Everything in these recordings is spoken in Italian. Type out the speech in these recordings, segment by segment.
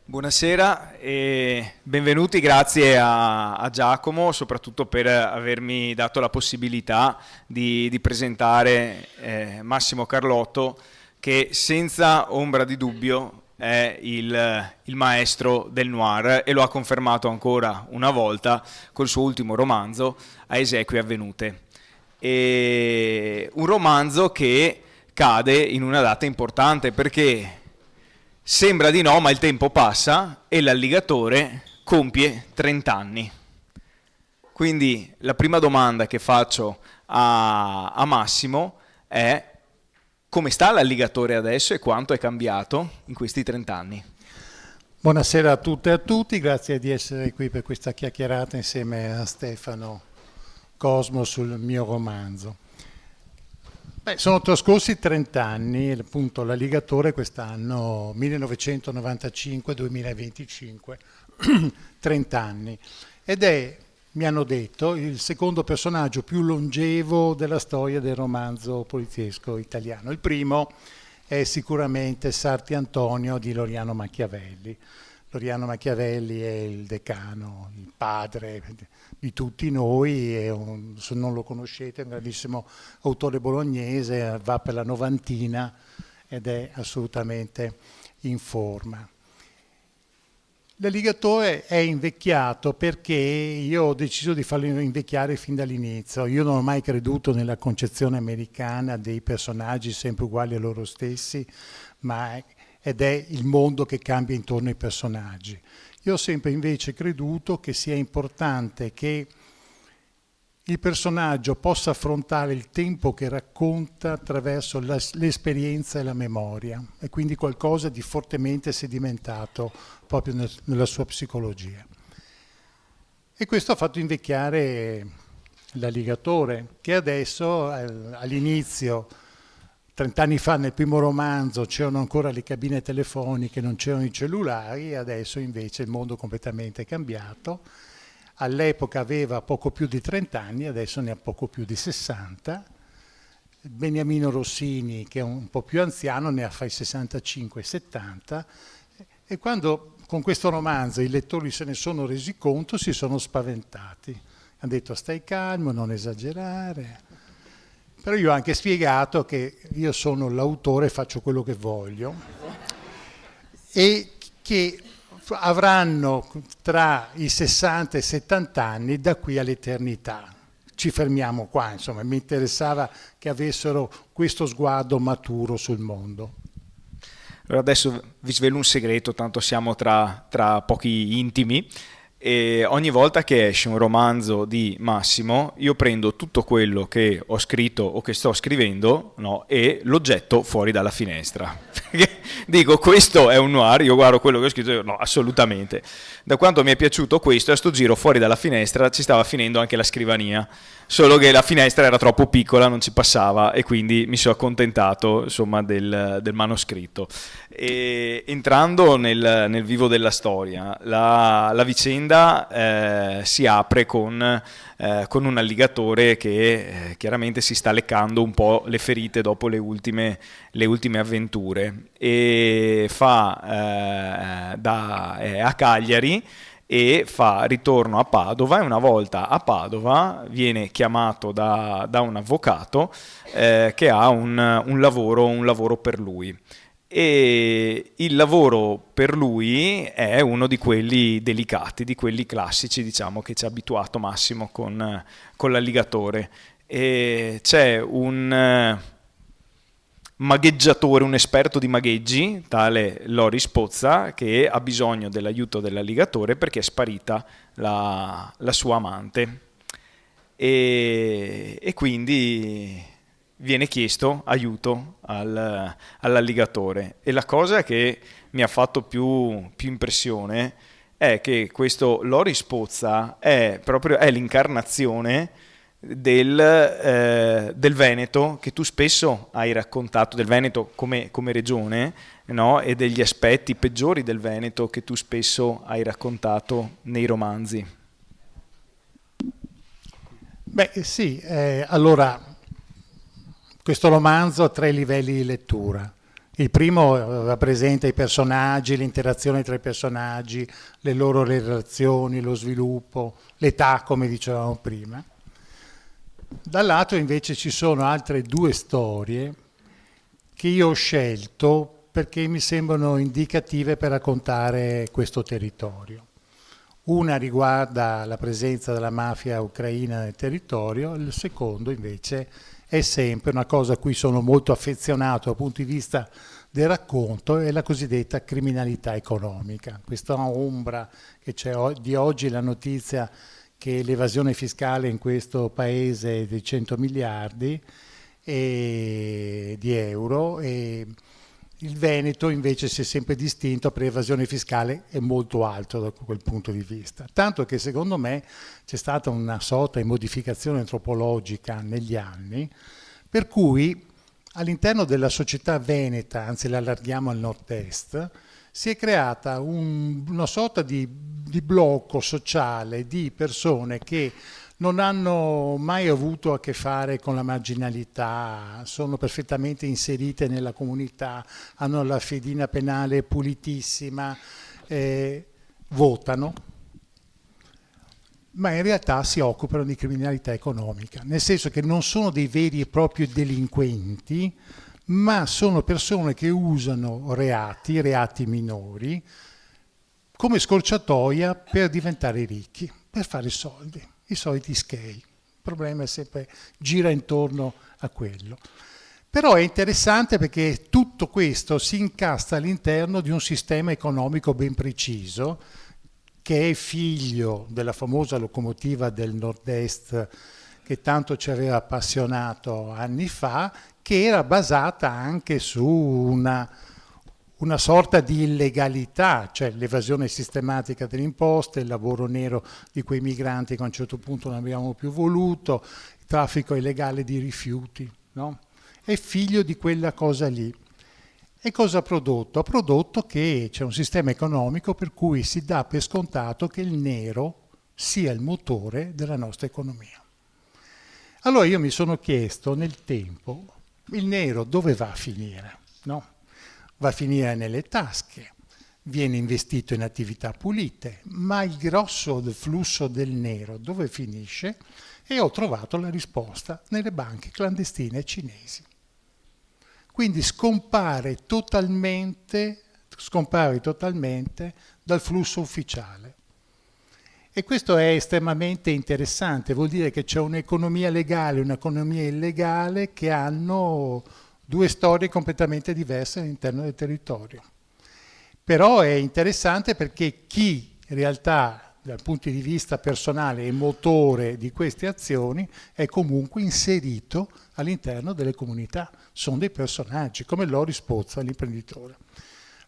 Buonasera e benvenuti, grazie a Giacomo soprattutto per avermi dato la possibilità di presentare Massimo Carlotto, che senza ombra di dubbio è il maestro del noir e lo ha confermato ancora una volta col suo ultimo romanzo A esequie avvenute. E un romanzo che cade in una data importante perché sembra di no, ma il tempo passa e l'alligatore compie 30 anni. Quindi la prima domanda che faccio a Massimo è: come sta l'alligatore adesso e quanto è cambiato in questi 30 anni? Buonasera a tutte e a tutti, grazie di essere qui per questa chiacchierata insieme a Stefano Cosmo sul mio romanzo. Sono trascorsi 30 anni, appunto l'alligatore quest'anno 1995-2025, 30 anni, ed è, mi hanno detto, il secondo personaggio più longevo della storia del romanzo poliziesco italiano. Il primo è sicuramente Sarti Antonio di Loriano Machiavelli. Loriano Machiavelli è il decano, il padre di tutti noi, se non lo conoscete è un grandissimo autore bolognese, va per la novantina ed è assolutamente in forma. L'alligatore è invecchiato perché io ho deciso di farlo invecchiare fin dall'inizio. Io non ho mai creduto nella concezione americana dei personaggi sempre uguali a loro stessi, ed è il mondo che cambia intorno ai personaggi. Io ho sempre invece creduto che sia importante che il personaggio possa affrontare il tempo che racconta attraverso l'esperienza e la memoria, e quindi qualcosa di fortemente sedimentato proprio nella sua psicologia. E questo ha fatto invecchiare l'alligatore, che adesso all'inizio, 30 anni fa nel primo romanzo c'erano ancora le cabine telefoniche, non c'erano i cellulari, adesso invece il mondo è completamente cambiato. All'epoca aveva poco più di 30 anni, adesso ne ha poco più di 60. Beniamino Rossini, che è un po' più anziano, ne ha fra i 65 e i 70. E quando con questo romanzo i lettori se ne sono resi conto, si sono spaventati. Hanno detto: stai calmo, non esagerare. Però io ho anche spiegato che io sono l'autore e faccio quello che voglio e che avranno tra i 60 e i 70 anni da qui all'eternità. Ci fermiamo qua, insomma, mi interessava che avessero questo sguardo maturo sul mondo. Allora adesso vi svelo un segreto, tanto siamo tra pochi intimi. E ogni volta che esce un romanzo di Massimo io prendo tutto quello che ho scritto o che sto scrivendo, no, e lo getto fuori dalla finestra. Perché dico: questo è un noir, io guardo quello che ho scritto e dico: no, assolutamente. Da quanto mi è piaciuto questo, a sto giro fuori dalla finestra ci stava finendo anche la scrivania, solo che la finestra era troppo piccola, non ci passava, e quindi mi sono accontentato, insomma, del manoscritto. E entrando nel vivo della storia, la vicenda si apre con un alligatore che chiaramente si sta leccando un po' le ferite dopo le ultime avventure, e è a Cagliari e fa ritorno a Padova, e una volta a Padova viene chiamato da un avvocato che ha un lavoro per lui. E il lavoro per lui è uno di quelli delicati, di quelli classici, diciamo, che ci ha abituato Massimo con l'alligatore. E c'è un magheggiatore, un esperto di magheggi, tale Loris Pozza, che ha bisogno dell'aiuto dell'alligatore perché è sparita la sua amante. E quindi viene chiesto aiuto all'alligatore. E la cosa che mi ha fatto più impressione è che questo Loris Pozza è l'incarnazione del Veneto, che tu spesso hai raccontato, del Veneto come regione, no? E degli aspetti peggiori del Veneto che tu spesso hai raccontato nei romanzi. Sì, allora questo romanzo ha 3 livelli di lettura. Il primo rappresenta i personaggi, l'interazione tra i personaggi, le loro relazioni, lo sviluppo, l'età, come dicevamo prima. Dall'altro invece ci sono altre due storie che io ho scelto perché mi sembrano indicative per raccontare questo territorio. Una riguarda la presenza della mafia ucraina nel territorio, il secondo invece è sempre una cosa a cui sono molto affezionato dal punto di vista del racconto, è la cosiddetta criminalità economica. Questa ombra che c'è di oggi, la notizia che l'evasione fiscale in questo paese è di 100 miliardi di euro e il Veneto invece si è sempre distinto per evasione fiscale, è molto alto da quel punto di vista. Tanto che secondo me c'è stata una sorta di modificazione antropologica negli anni, per cui all'interno della società veneta, anzi la allarghiamo al nord-est, si è creata una sorta di blocco sociale di persone che non hanno mai avuto a che fare con la marginalità, sono perfettamente inserite nella comunità, hanno la fedina penale pulitissima, votano, ma in realtà si occupano di criminalità economica, nel senso che non sono dei veri e propri delinquenti, ma sono persone che usano reati minori, come scorciatoia per diventare ricchi, per fare soldi, i soliti schei. Il problema è sempre gira intorno a quello. Però è interessante perché tutto questo si incastra all'interno di un sistema economico ben preciso, che è figlio della famosa locomotiva del nord-est che tanto ci aveva appassionato anni fa, che era basata anche su una sorta di illegalità, cioè l'evasione sistematica delle imposte, il lavoro nero di quei migranti che a un certo punto non abbiamo più voluto, il traffico illegale di rifiuti, no? È figlio di quella cosa lì. E cosa ha prodotto? Ha prodotto che c'è un sistema economico per cui si dà per scontato che il nero sia il motore della nostra economia. Allora io mi sono chiesto nel tempo, il nero dove va a finire? No? Va a finire nelle tasche, viene investito in attività pulite, ma il grosso del flusso del nero dove finisce? E ho trovato la risposta nelle banche clandestine cinesi. Quindi scompare totalmente dal flusso ufficiale. E questo è estremamente interessante, vuol dire che c'è un'economia legale e un'economia illegale che hanno due storie completamente diverse all'interno del territorio. Però è interessante perché chi in realtà dal punto di vista personale è motore di queste azioni è comunque inserito all'interno delle comunità, sono dei personaggi come Loris Pozza, l'imprenditore.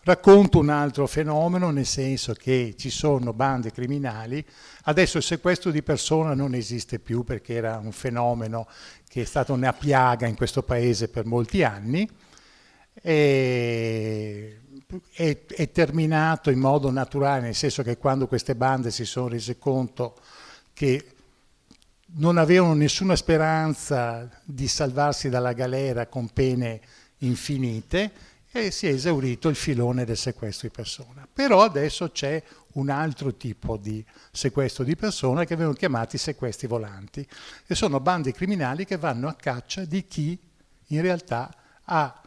Racconto un altro fenomeno, nel senso che ci sono bande criminali, adesso il sequestro di persona non esiste più perché era un fenomeno che è stata una piaga in questo paese per molti anni, è terminato in modo naturale, nel senso che quando queste bande si sono rese conto che non avevano nessuna speranza di salvarsi dalla galera con pene infinite, e si è esaurito il filone del sequestro di persona. Però adesso c'è un altro tipo di sequestro di persona che vengono chiamati sequestri volanti, e sono bande criminali che vanno a caccia di chi in realtà ha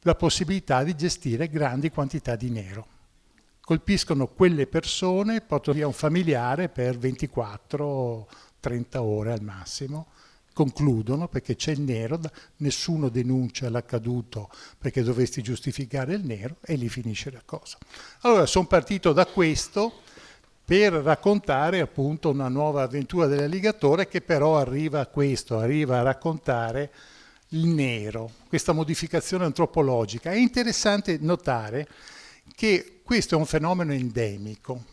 la possibilità di gestire grandi quantità di nero. Colpiscono quelle persone, portano via un familiare per 24-30 ore al massimo, concludono perché c'è il nero, nessuno denuncia l'accaduto perché dovresti giustificare il nero e lì finisce la cosa. Allora sono partito da questo per raccontare appunto una nuova avventura dell'alligatore che però arriva a questo, arriva a raccontare il nero, questa modificazione antropologica. È interessante notare che questo è un fenomeno endemico.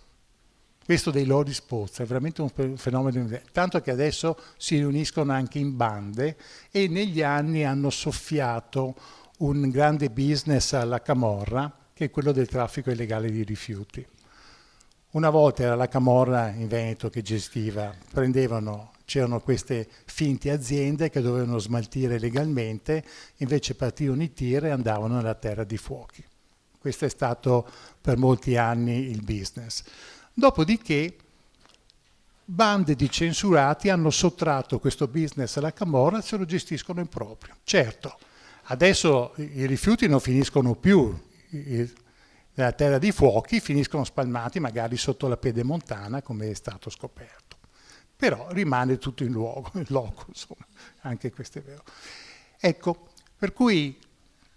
Questo dei Loris Pozza è veramente un fenomeno, tanto che adesso si riuniscono anche in bande e negli anni hanno soffiato un grande business alla camorra, che è quello del traffico illegale di rifiuti. Una volta era la camorra in Veneto che gestiva, prendevano c'erano queste finte aziende che dovevano smaltire legalmente, invece partivano i tir e andavano nella terra di fuochi. Questo è stato per molti anni il business. Dopodiché bande di censurati hanno sottratto questo business alla camorra e se lo gestiscono in proprio. Certo, adesso i rifiuti non finiscono più nella terra di fuochi, finiscono spalmati magari sotto la pedemontana, come è stato scoperto. Però rimane tutto in loco, insomma, anche questo è vero. Ecco, per cui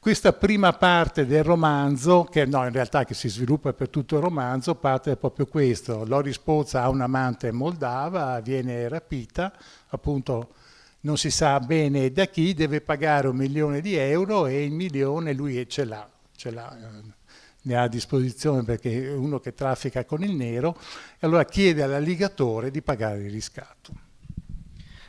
questa prima parte del romanzo, che no, in realtà che si sviluppa per tutto il romanzo, parte da proprio questo. Loris Pozza ha un'amante moldava, viene rapita, appunto non si sa bene da chi, deve pagare 1 milione di euro e il milione lui ce l'ha, ne ha a disposizione perché è uno che traffica con il nero, e allora chiede all'alligatore di pagare il riscatto.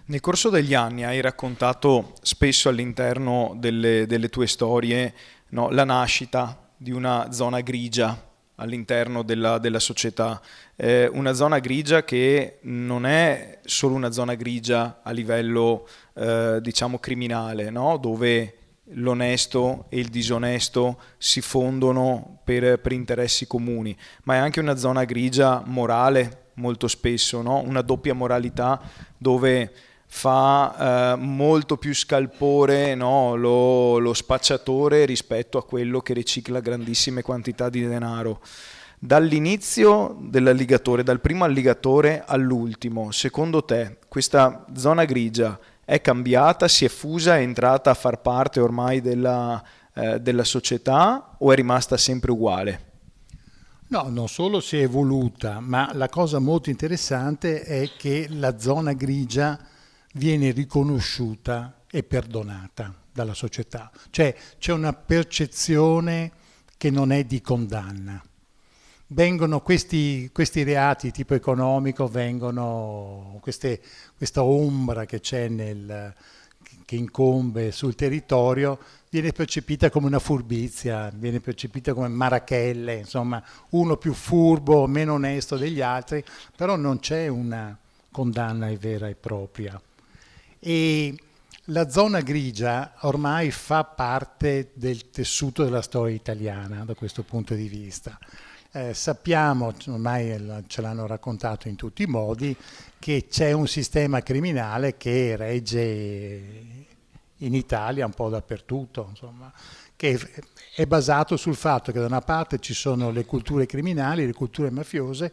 Nel corso degli anni hai raccontato spesso all'interno delle tue storie, no, la nascita di una zona grigia all'interno della società, una zona grigia che non è solo una zona grigia a livello diciamo criminale, no? Dove l'onesto e il disonesto si fondono per interessi comuni, ma è anche una zona grigia morale molto spesso, no? Una doppia moralità dove fa molto più scalpore, no, lo spacciatore rispetto a quello che ricicla grandissime quantità di denaro. Dall'inizio dell'alligatore, dal primo alligatore all'ultimo, secondo te questa zona grigia è cambiata, si è fusa, è entrata a far parte ormai della società o è rimasta sempre uguale? No, non solo si è evoluta, ma la cosa molto interessante è che la zona grigia viene riconosciuta e perdonata dalla società. Cioè c'è una percezione che non è di condanna. Vengono questi reati tipo economico, vengono questa ombra che c'è che incombe sul territorio, viene percepita come una furbizia, viene percepita come marachelle, insomma uno più furbo, meno onesto degli altri, però non c'è una condanna vera e propria. E la zona grigia ormai fa parte del tessuto della storia italiana da questo punto di vista. Sappiamo, ormai ce l'hanno raccontato in tutti i modi, che c'è un sistema criminale che regge in Italia un po' dappertutto, insomma, che è basato sul fatto che da una parte ci sono le culture criminali, le culture mafiose,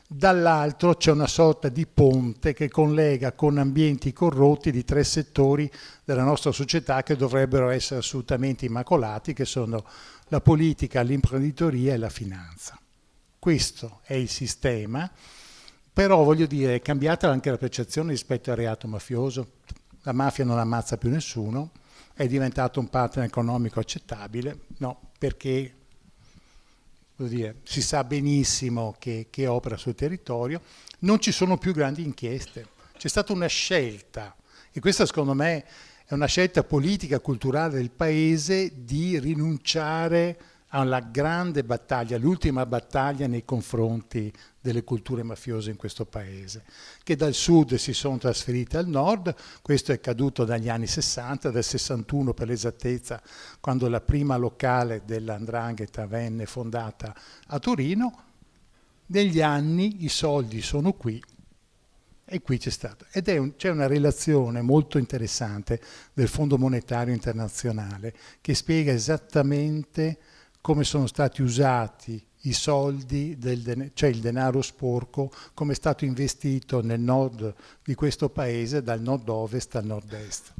dall'altro c'è una sorta di ponte che collega con ambienti corrotti di 3 settori della nostra società che dovrebbero essere assolutamente immacolati, che sono la politica, l'imprenditoria e la finanza. Questo è il sistema, però voglio dire, è cambiata anche la percezione rispetto al reato mafioso. La mafia non ammazza più nessuno, è diventato un partner economico accettabile, no, perché si sa benissimo che opera sul territorio, non ci sono più grandi inchieste, c'è stata una scelta, e questa secondo me è una scelta politica, culturale del paese, di rinunciare alla grande battaglia, l'ultima battaglia nei confronti delle culture mafiose in questo paese, che dal sud si sono trasferite al nord. Questo è accaduto dagli anni 60, del 61 per l'esattezza, quando la prima locale dell''ndrangheta venne fondata a Torino. Negli anni i soldi sono qui e qui c'è stato. C'è una relazione molto interessante del Fondo Monetario Internazionale che spiega esattamente come sono stati usati i soldi, cioè il denaro sporco, come è stato investito nel nord di questo paese, dal nord-ovest al nord-est.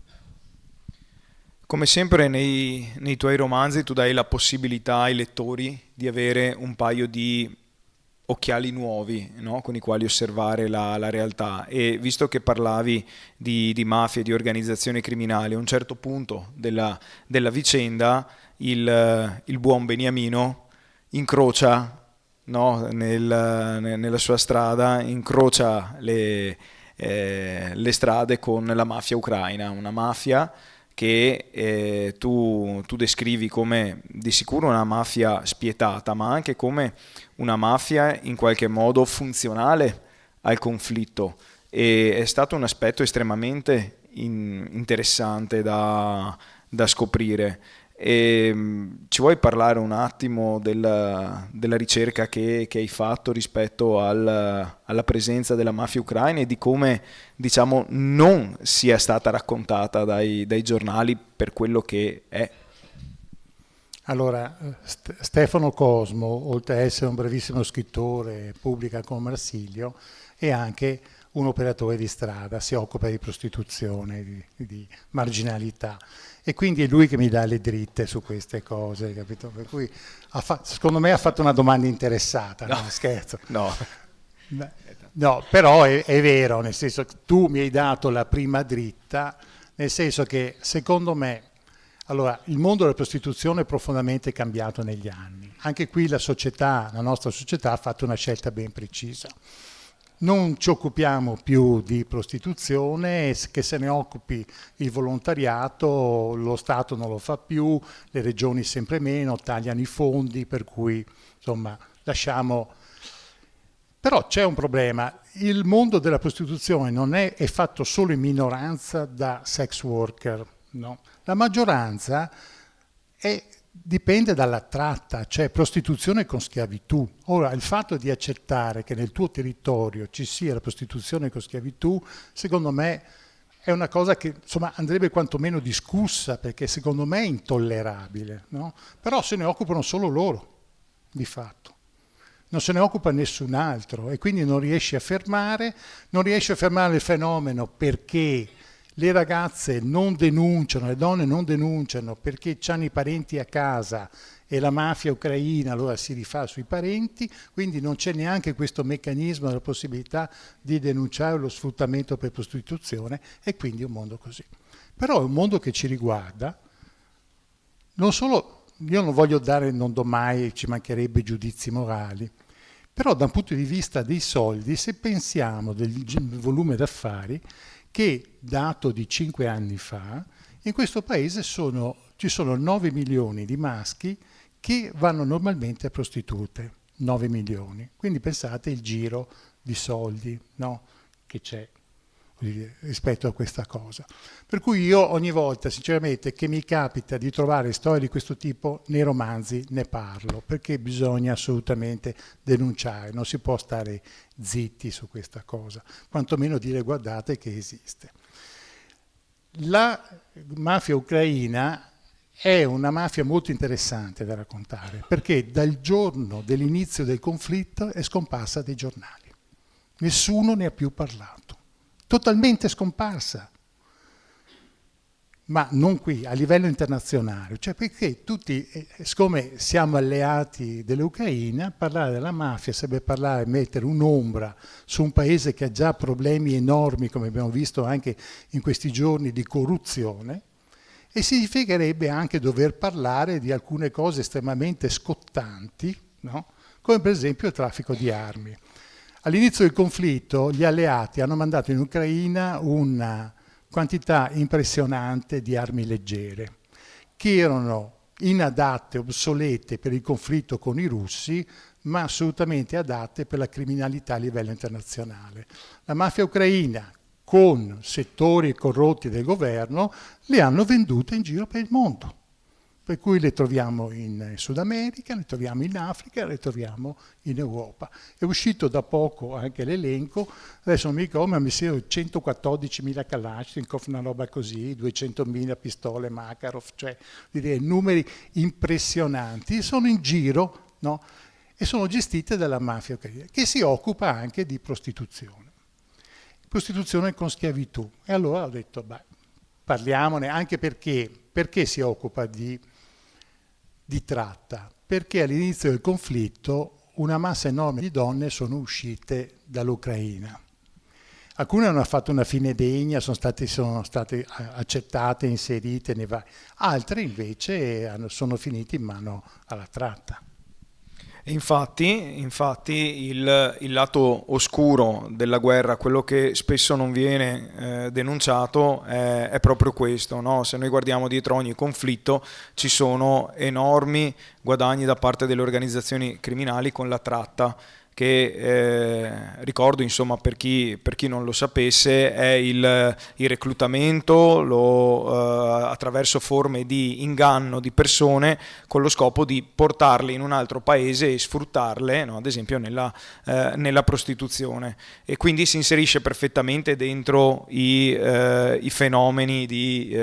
Come sempre nei tuoi romanzi tu dai la possibilità ai lettori di avere un paio di occhiali nuovi, no? Con i quali osservare la realtà, e visto che parlavi di mafia e di organizzazioni criminali, a un certo punto della vicenda il buon Beniamino incrocia, no? Nella sua strada, incrocia le strade con la mafia ucraina, una mafia che tu descrivi come di sicuro una mafia spietata, ma anche come una mafia in qualche modo funzionale al conflitto. e è stato un aspetto estremamente interessante da scoprire. Ci vuoi parlare un attimo della ricerca che hai fatto rispetto alla presenza della mafia ucraina e di come, diciamo, non sia stata raccontata dai giornali per quello che è? Allora, Stefano Cosmo, oltre ad essere un bravissimo scrittore, pubblica con Marsilio, è anche un operatore di strada, si occupa di prostituzione, di marginalità. E quindi è lui che mi dà le dritte su queste cose, capito? Per cui secondo me ha fatto una domanda interessata, no, scherzo. No. No, però è vero, nel senso che tu mi hai dato la prima dritta, nel senso che secondo me, allora, il mondo della prostituzione è profondamente cambiato negli anni. Anche qui la nostra società ha fatto una scelta ben precisa. Non ci occupiamo più di prostituzione, che se ne occupi il volontariato, lo Stato non lo fa più, le regioni sempre meno, tagliano i fondi, per cui insomma lasciamo. Però c'è un problema, il mondo della prostituzione non è fatto solo in minoranza da sex worker, no? La maggioranza dipende dalla tratta, cioè prostituzione con schiavitù. Ora, il fatto di accettare che nel tuo territorio ci sia la prostituzione con schiavitù, secondo me è una cosa che insomma andrebbe quantomeno discussa, perché secondo me è intollerabile, no? Però se ne occupano solo loro, di fatto. Non se ne occupa nessun altro e quindi non riesce a fermare il fenomeno perché le ragazze non denunciano, le donne non denunciano perché hanno i parenti a casa e la mafia ucraina allora si rifà sui parenti, quindi non c'è neanche questo meccanismo della possibilità di denunciare lo sfruttamento per prostituzione e quindi è un mondo così. Però è un mondo che ci riguarda, non solo, io non do mai, ci mancherebbe giudizi morali, però da un punto di vista dei soldi, se pensiamo del volume d'affari, che dato di 5 anni fa, in questo paese ci sono 9 milioni di maschi che vanno normalmente a prostitute, 9 milioni. Quindi pensate il giro di soldi, no, che c'è rispetto a questa cosa. Per cui io ogni volta, sinceramente, che mi capita di trovare storie di questo tipo, nei romanzi ne parlo, perché bisogna assolutamente denunciare, non si può stare zitti su questa cosa, quantomeno dire guardate che esiste. La mafia ucraina è una mafia molto interessante da raccontare, perché dal giorno dell'inizio del conflitto è scomparsa dai giornali. Nessuno ne ha più parlato. Totalmente scomparsa, ma non qui, a livello internazionale, cioè perché tutti, siccome siamo alleati dell'Ucraina, parlare della mafia sarebbe mettere un'ombra su un paese che ha già problemi enormi, come abbiamo visto anche in questi giorni, di corruzione, e significherebbe anche dover parlare di alcune cose estremamente scottanti, no? Come per esempio il traffico di armi. All'inizio del conflitto gli alleati hanno mandato in Ucraina una quantità impressionante di armi leggere, che erano inadatte, obsolete per il conflitto con i russi, ma assolutamente adatte per la criminalità a livello internazionale. La mafia ucraina, con settori corrotti del governo, le hanno vendute in giro per il mondo. Per cui le troviamo in Sud America, le troviamo in Africa, le troviamo in Europa. È uscito da poco anche l'elenco, adesso non mi ricordo, ma mi sembra 114.000 Kalashnikov, una roba così, 200.000 pistole Makarov, cioè numeri impressionanti, sono in giro, no? E sono gestite dalla mafia ucraina, che si occupa anche di prostituzione con schiavitù. E allora ho detto, parliamone, anche perché si occupa di tratta, perché all'inizio del conflitto una massa enorme di donne sono uscite dall'Ucraina. Alcune hanno fatto una fine degna, sono state accettate, inserite nei vari, altre invece sono finite in mano alla tratta. Infatti il lato oscuro della guerra, quello che spesso non viene denunciato, è proprio questo, no? Se noi guardiamo dietro ogni conflitto ci sono enormi guadagni da parte delle organizzazioni criminali con la tratta che ricordo insomma per chi non lo sapesse è il reclutamento attraverso forme di inganno di persone con lo scopo di portarle in un altro paese e sfruttarle, no? Ad esempio nella prostituzione, e quindi si inserisce perfettamente dentro i fenomeni di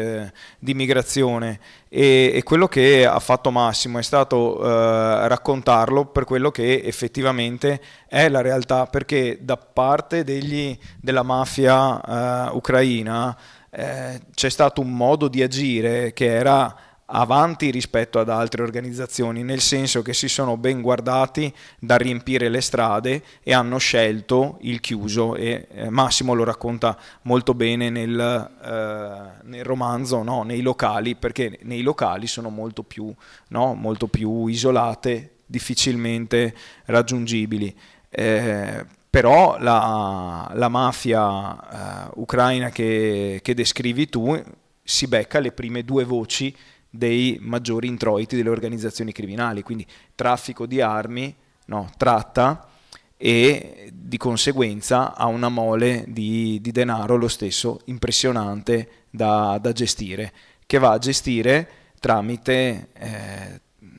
migrazione. E quello che ha fatto Massimo è stato raccontarlo per quello che effettivamente è la realtà, perché da parte della mafia ucraina c'è stato un modo di agire che era avanti rispetto ad altre organizzazioni, nel senso che si sono ben guardati da riempire le strade e hanno scelto il chiuso, e Massimo lo racconta molto bene nel romanzo, no? Nei locali, perché nei locali sono molto più, no? Molto più isolate, difficilmente raggiungibili. Però la mafia ucraina che descrivi tu si becca le prime due voci dei maggiori introiti delle organizzazioni criminali, quindi traffico di armi, no, tratta, e di conseguenza ha una mole di denaro lo stesso impressionante da gestire, che va a gestire tramite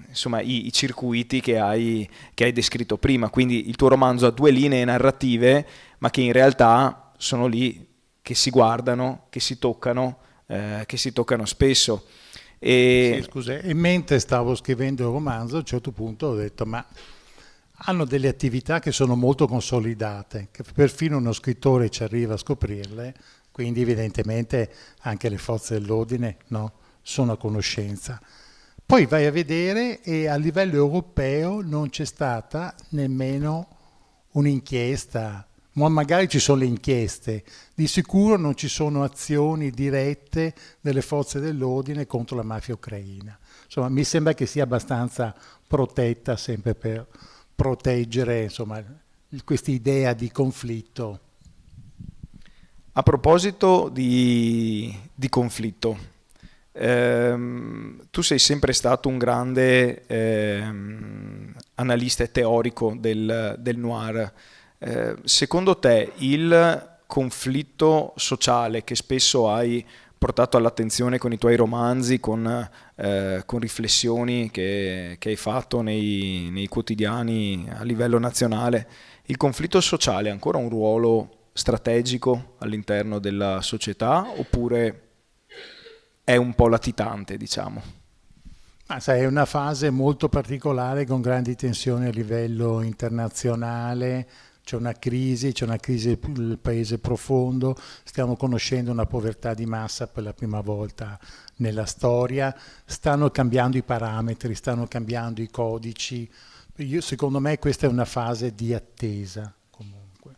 insomma i circuiti che hai descritto prima. Quindi il tuo romanzo ha due linee narrative, ma che in realtà sono lì, che si guardano, che si toccano spesso. Sì, scusa, e mentre stavo scrivendo il romanzo, a un certo punto ho detto, ma hanno delle attività che sono molto consolidate, che perfino uno scrittore ci arriva a scoprirle, quindi evidentemente anche le forze dell'ordine, no, sono a conoscenza. Poi vai a vedere e a livello europeo non c'è stata nemmeno un'inchiesta, ma magari ci sono le inchieste, di sicuro non ci sono azioni dirette delle forze dell'ordine contro la mafia ucraina. Insomma, mi sembra che sia abbastanza protetta, sempre per proteggere, insomma, questa idea di conflitto. A proposito di conflitto, tu sei sempre stato un grande analista e teorico del noir. Secondo te il conflitto sociale che spesso hai portato all'attenzione con i tuoi romanzi, con riflessioni che hai fatto nei quotidiani a livello nazionale, il conflitto sociale ha ancora un ruolo strategico all'interno della società, oppure è un po' latitante, diciamo? Ma sai, è una fase molto particolare con grandi tensioni a livello internazionale. C'è una crisi del paese profondo, stiamo conoscendo una povertà di massa per la prima volta nella storia, stanno cambiando i parametri, stanno cambiando i codici. Secondo me questa è una fase di attesa, comunque.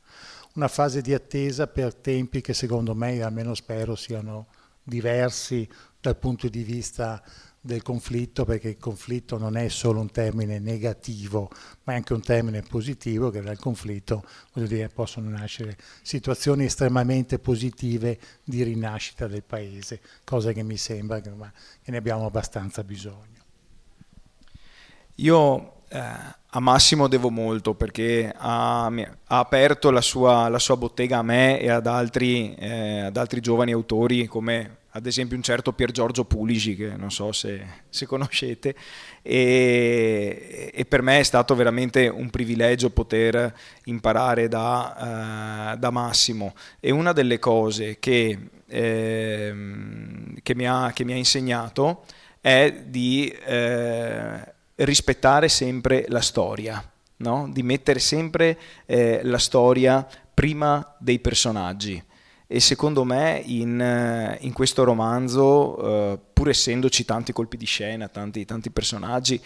Una fase di attesa per tempi che secondo me, almeno spero, siano diversi dal punto di vista del conflitto, perché il conflitto non è solo un termine negativo, ma è anche un termine positivo, che dal conflitto, voglio dire, possono nascere situazioni estremamente positive di rinascita del paese, cosa che mi sembra che ne abbiamo abbastanza bisogno. Io a Massimo devo molto, perché ha aperto la sua bottega a me e ad altri giovani autori, come ad esempio un certo Pier Giorgio Pulici, che non so se conoscete, e per me è stato veramente un privilegio poter imparare da Massimo. E una delle cose che mi ha insegnato è di rispettare sempre la storia, no? Di mettere sempre la storia prima dei personaggi. E secondo me in questo romanzo, pur essendoci tanti colpi di scena, tanti personaggi,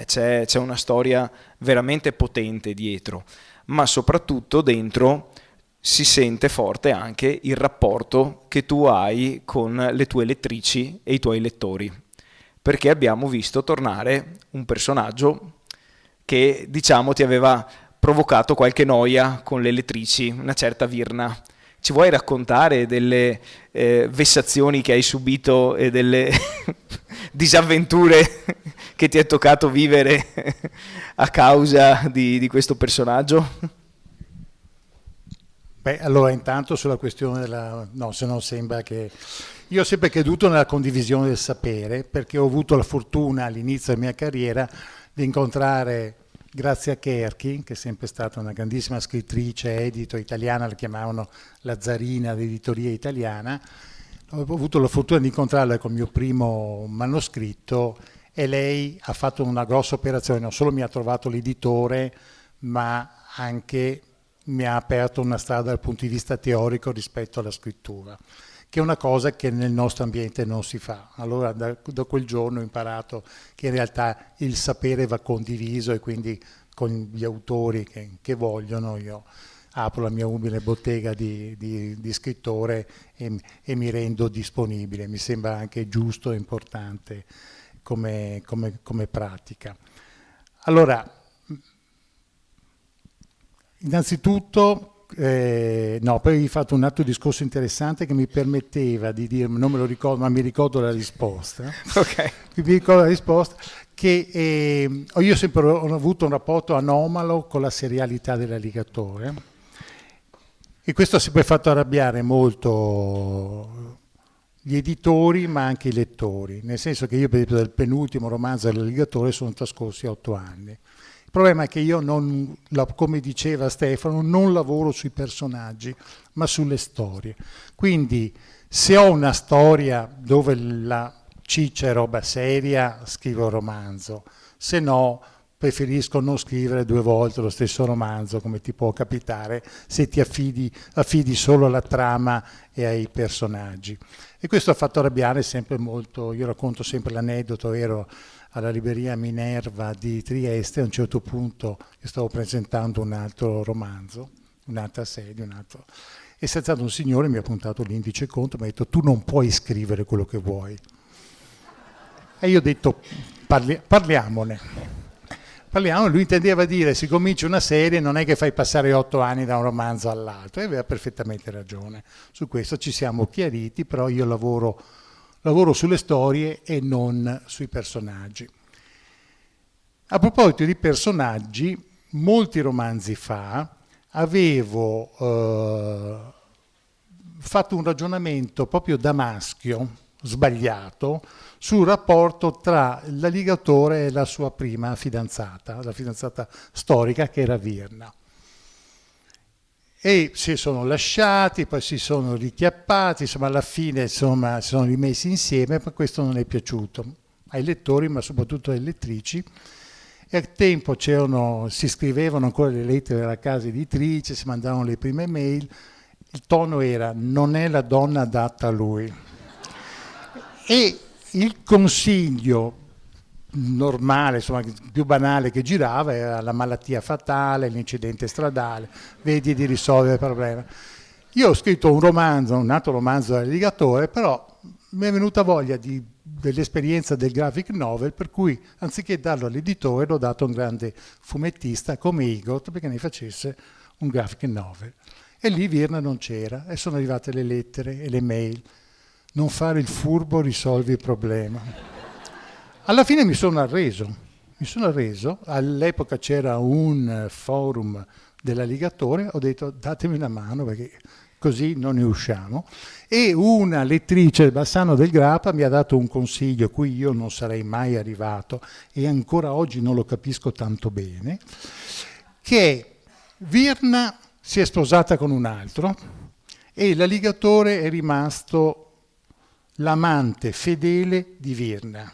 c'è una storia veramente potente dietro, ma soprattutto dentro si sente forte anche il rapporto che tu hai con le tue lettrici e i tuoi lettori, perché abbiamo visto tornare un personaggio che, diciamo, ti aveva provocato qualche noia con le lettrici, una certa Virna. Ci vuoi raccontare delle vessazioni che hai subito e delle disavventure che ti è toccato vivere a causa di questo personaggio? Beh, allora intanto sulla questione della... No, se no sembra che... Io ho sempre creduto nella condivisione del sapere, perché ho avuto la fortuna all'inizio della mia carriera di incontrare, grazie a Cherchi, che è sempre stata una grandissima scrittrice, edito italiana, la chiamavano la zarina dell'editoria italiana, ho avuto la fortuna di incontrarla col mio primo manoscritto e lei ha fatto una grossa operazione, non solo mi ha trovato l'editore, ma anche mi ha aperto una strada dal punto di vista teorico rispetto alla scrittura, che è una cosa che nel nostro ambiente non si fa. Allora da quel giorno ho imparato che in realtà il sapere va condiviso e quindi con gli autori che vogliono io apro la mia umile bottega di scrittore e mi rendo disponibile. Mi sembra anche giusto e importante come pratica. Allora, innanzitutto, no, poi hai fatto un altro discorso interessante che mi permetteva di dire, non me lo ricordo, ma mi ricordo la risposta. Ok. Mi ricordo la risposta che io sempre ho avuto un rapporto anomalo con la serialità dell'alligatore e questo ha sempre fatto arrabbiare molto gli editori ma anche i lettori, nel senso che io per esempio del penultimo romanzo dell'alligatore sono trascorsi 8 anni. Il problema è che io non, come diceva Stefano, non lavoro sui personaggi, ma sulle storie. Quindi se ho una storia dove la ciccia è roba seria, scrivo un romanzo. Se no, preferisco non scrivere 2 volte lo stesso romanzo, come ti può capitare se ti affidi solo alla trama e ai personaggi. E questo ha fatto arrabbiare sempre molto. Io racconto sempre l'aneddoto, ero alla libreria Minerva di Trieste, a un certo punto io stavo presentando un altro romanzo, un'altra serie, e c'è stato un signore, mi ha puntato l'indice contro, mi ha detto tu non puoi scrivere quello che vuoi. E io ho detto parliamone. Lui intendeva dire si comincia una serie, non è che fai passare 8 anni da un romanzo all'altro, e aveva perfettamente ragione. Su questo ci siamo chiariti, però io lavoro sulle storie e non sui personaggi. A proposito di personaggi, molti romanzi fa avevo fatto un ragionamento proprio da maschio, sbagliato, sul rapporto tra l'alligatore e la sua prima fidanzata, la fidanzata storica che era Virna. E si sono lasciati, poi si sono richiappati, insomma alla fine insomma, si sono rimessi insieme, ma questo non è piaciuto ai lettori, ma soprattutto alle lettrici. E al tempo si scrivevano ancora le lettere alla casa editrice, si mandavano le prime mail, il tono era non è la donna adatta a lui. E il consiglio normale, insomma, più banale che girava era la malattia fatale, l'incidente stradale, vedi di risolvere il problema. Io ho scritto un altro romanzo dell'alligatore, però mi è venuta voglia dell'esperienza del graphic novel, per cui anziché darlo all'editore l'ho dato a un grande fumettista come Igor perché ne facesse un graphic novel. E lì Virna non c'era e sono arrivate le lettere e le mail. Non fare il furbo risolve il problema. Alla fine mi sono arreso, all'epoca c'era un forum dell'alligatore, ho detto datemi una mano perché così non ne usciamo, e una lettrice del Bassano del Grappa mi ha dato un consiglio a cui io non sarei mai arrivato e ancora oggi non lo capisco tanto bene, che Virna si è sposata con un altro e l'alligatore è rimasto l'amante fedele di Virna.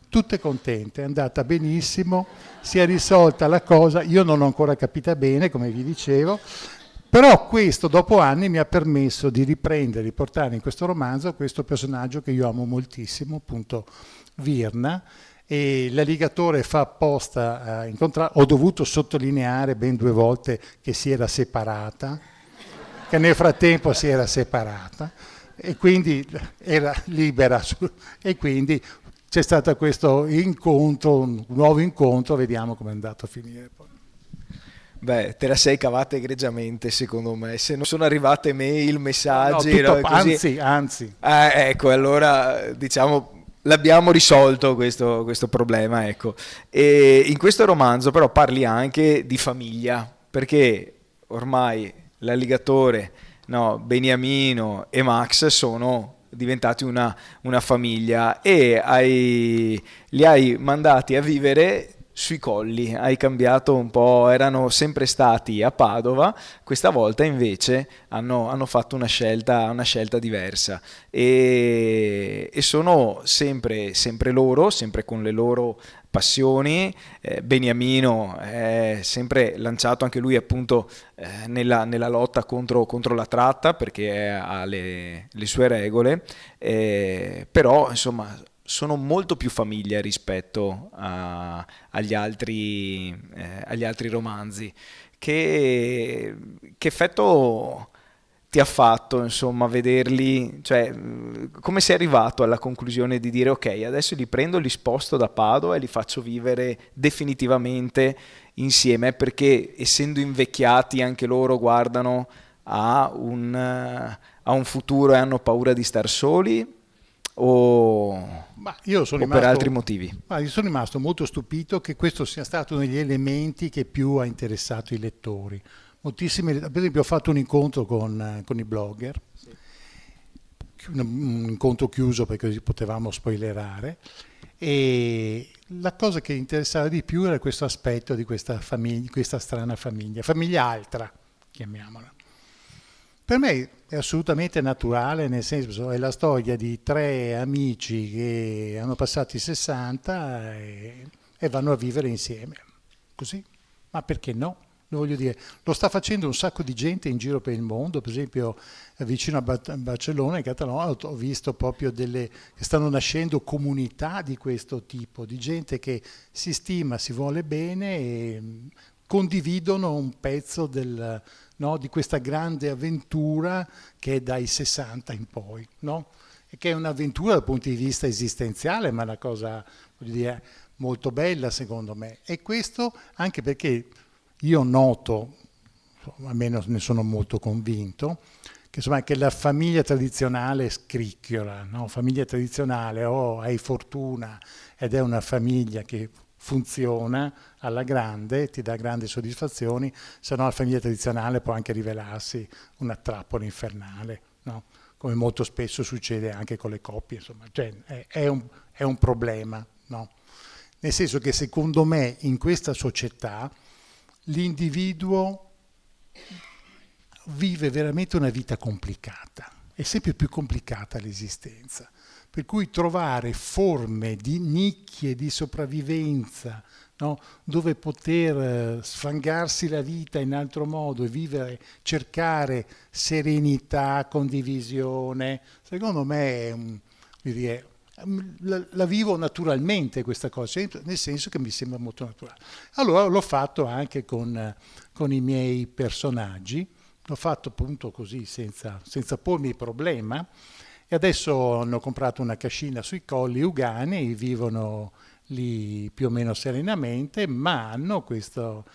Tutte contente, è andata benissimo, si è risolta la cosa, io non l'ho ancora capita bene, come vi dicevo, però questo dopo anni mi ha permesso di riprendere, di portare in questo romanzo questo personaggio che io amo moltissimo, appunto Virna, e l'alligatore fa apposta a incontrare, ho dovuto sottolineare ben 2 volte che si era separata, che nel frattempo si era separata, e quindi era libera, e quindi c'è stato questo incontro, un nuovo incontro, vediamo come è andato a finire poi. Beh, te la sei cavata egregiamente secondo me, se non sono arrivate mail, messaggi, No, così. Anzi. Ecco, allora diciamo l'abbiamo risolto questo problema, ecco. E in questo romanzo però parli anche di famiglia, perché ormai l'alligatore, no, Beniamino e Max sono diventati una famiglia e li hai mandati a vivere sui colli, hai cambiato un po', erano sempre stati a Padova, questa volta invece hanno fatto una scelta diversa e sono sempre loro, sempre con le loro passioni. Beniamino è sempre lanciato anche lui appunto nella lotta contro la tratta perché ha le sue regole, però insomma sono molto più famiglia rispetto agli altri romanzi. Che effetto ti ha fatto, insomma, vederli? Cioè, come sei arrivato alla conclusione di dire ok, adesso li prendo, li sposto da Padova e li faccio vivere definitivamente insieme? Perché essendo invecchiati anche loro guardano a un futuro e hanno paura di star soli o, Ma io sono o per altri rimasto, motivi? ma io sono rimasto molto stupito che questo sia stato uno degli elementi che più ha interessato i lettori. Moltissimi, per esempio, ho fatto un incontro con i blogger, un incontro chiuso perché così potevamo spoilerare, e la cosa che interessava di più era questo aspetto di questa famiglia, questa strana famiglia altra, chiamiamola. Per me è assolutamente naturale, nel senso è la storia di tre amici che hanno passato i 60 e vanno a vivere insieme. Così? Ma perché no? Voglio dire, lo sta facendo un sacco di gente in giro per il mondo, per esempio vicino a Barcellona, in Catalogna, ho visto proprio che stanno nascendo comunità di questo tipo, di gente che si stima, si vuole bene e condividono un pezzo no, di questa grande avventura che è dai 60 in poi, no? E che è un'avventura dal punto di vista esistenziale, ma è una cosa, voglio dire, molto bella secondo me. E questo anche perché io noto, almeno ne sono molto convinto, che, insomma, che la famiglia tradizionale scricchiola, no? Famiglia tradizionale o hai fortuna ed è una famiglia che funziona alla grande, ti dà grandi soddisfazioni, se no la famiglia tradizionale può anche rivelarsi una trappola infernale, no? Come molto spesso succede anche con le coppie, insomma, cioè, è un problema, no? Nel senso che secondo me in questa società l'individuo vive veramente una vita complicata, è sempre più complicata l'esistenza, per cui trovare forme di nicchie di sopravvivenza, no? Dove poter sfangarsi la vita in altro modo e vivere, cercare serenità, condivisione, secondo me è la vivo naturalmente questa cosa, nel senso che mi sembra molto naturale. Allora l'ho fatto anche con i miei personaggi, l'ho fatto appunto così senza pormi il problema e adesso hanno comprato una cascina sui colli Ugani, vivono lì più o meno serenamente, ma hanno questo,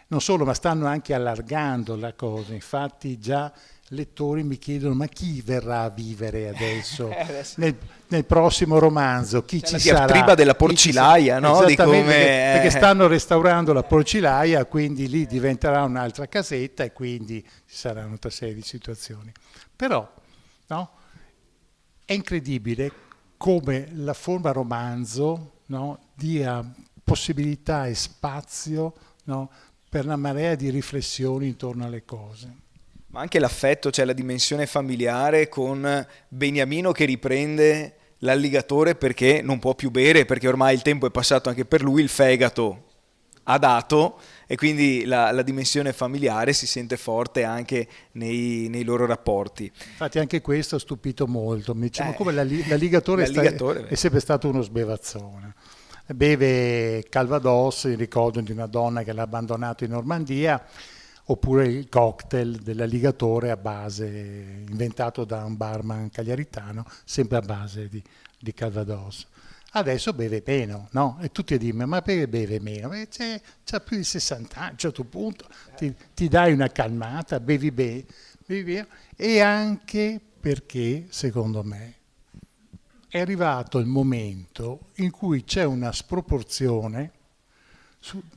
non solo, ma stanno anche allargando la cosa, infatti già lettori mi chiedono ma chi verrà a vivere adesso nel prossimo romanzo, chi C'è ci la sarà? diatriba della porcilaia, no? Di Esattamente, come perché stanno restaurando la porcilaia, quindi lì diventerà un'altra casetta e quindi ci saranno un'altra serie di situazioni. Però, no? È incredibile come la forma romanzo, no, dia possibilità e spazio, no, per una marea di riflessioni intorno alle cose. ma anche l'affetto, cioè la dimensione familiare con Beniamino che riprende l'alligatore perché non può più bere, perché ormai il tempo è passato anche per lui, il fegato ha dato e quindi la dimensione familiare si sente forte anche nei loro rapporti. Infatti anche questo ha stupito molto, mi dice, ma come Eh, l'alligatore l'alligatore, è sempre stato uno sbevazzone. Beve Calvados, il ricordo di una donna che l'ha abbandonato in Normandia, oppure il cocktail dell'alligatore a base, inventato da un barman cagliaritano, sempre a base di Calvados. Adesso beve meno, no? E tutti dicono, ma perché beve meno? C'ha più di 60 anni, a un certo punto ti dai una calmata, bevi via, e anche perché, secondo me, è arrivato il momento in cui c'è una sproporzione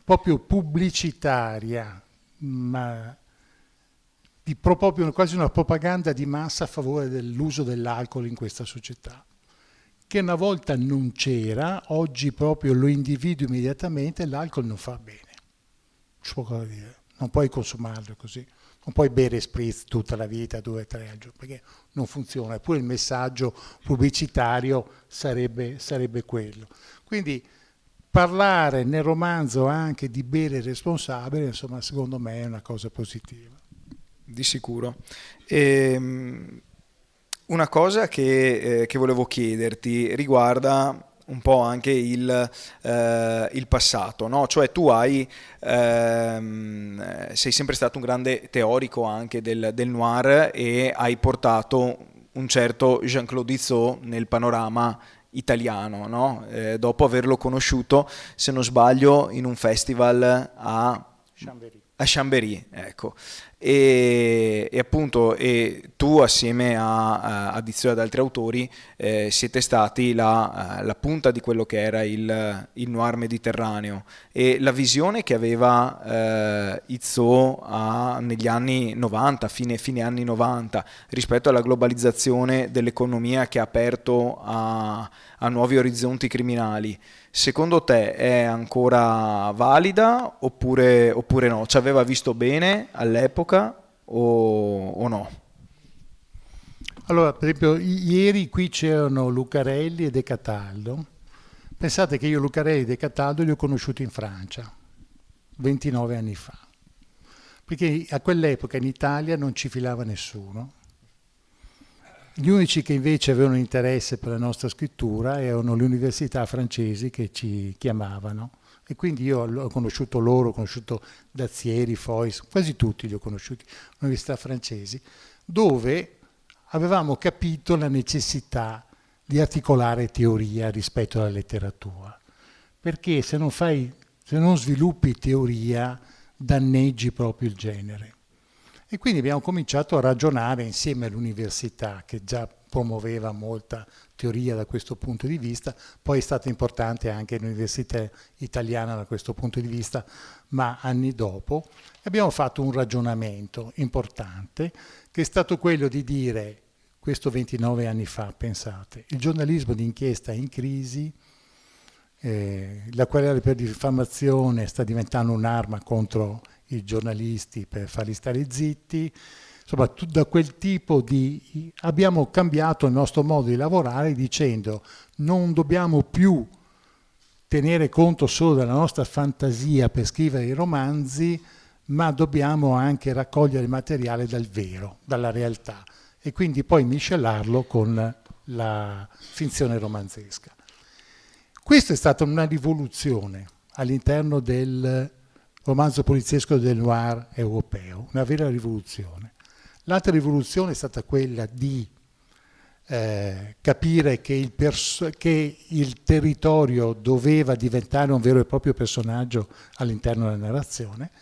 proprio pubblicitaria, ma proprio quasi una propaganda di massa a favore dell'uso dell'alcol in questa società, che una volta non c'era, oggi proprio lo individui immediatamente, l'alcol non fa bene. C'è poco da dire. Non puoi consumarlo così, non puoi bere spritz tutta la vita, 2 o 3 al giorno, perché non funziona. Eppure il messaggio pubblicitario sarebbe quello. Quindi parlare nel romanzo anche di bere responsabile, insomma, secondo me è una cosa positiva. Di sicuro. Una cosa che volevo chiederti riguarda un po' anche il passato, no? Cioè tu sei sempre stato un grande teorico anche del noir e hai portato un certo Jean-Claude Izzo nel panorama italiano, no? Dopo averlo conosciuto, se non sbaglio, in un festival a Chambéry, ecco. E appunto tu assieme a Dizio e ad altri autori siete stati la punta di quello che era il noir mediterraneo, e la visione che aveva Izzo negli anni 90, fine anni 90, rispetto alla globalizzazione dell'economia che ha aperto a nuovi orizzonti criminali. Secondo te è ancora valida oppure no? Ci aveva visto bene all'epoca o no? Allora, per esempio, ieri qui c'erano Lucarelli e De Cataldo. Pensate che io Lucarelli e De Cataldo li ho conosciuti in Francia, 29 anni fa, perché a quell'epoca in Italia non ci filava nessuno. Gli unici che invece avevano interesse per la nostra scrittura erano le università francesi che ci chiamavano, e quindi io ho conosciuto loro, ho conosciuto Dazieri, Foix, quasi tutti li ho conosciuti, università francesi, dove avevamo capito la necessità di articolare teoria rispetto alla letteratura, perché se non sviluppi teoria danneggi proprio il genere. E quindi abbiamo cominciato a ragionare insieme all'università, che già promuoveva molta teoria da questo punto di vista, poi è stata importante anche l'università italiana da questo punto di vista, ma anni dopo abbiamo fatto un ragionamento importante, che è stato quello di dire, questo 29 anni fa, pensate, il giornalismo d'inchiesta è in crisi, la querela per diffamazione sta diventando un'arma contro i giornalisti per farli stare zitti, insomma da quel tipo abbiamo cambiato il nostro modo di lavorare dicendo non dobbiamo più tenere conto solo della nostra fantasia per scrivere i romanzi, ma dobbiamo anche raccogliere il materiale dal vero, dalla realtà, e quindi poi miscelarlo con la finzione romanzesca. Questa è stata una rivoluzione all'interno del romanzo poliziesco del noir europeo, una vera rivoluzione. L'altra rivoluzione è stata quella di capire che il territorio doveva diventare un vero e proprio personaggio all'interno della narrazione.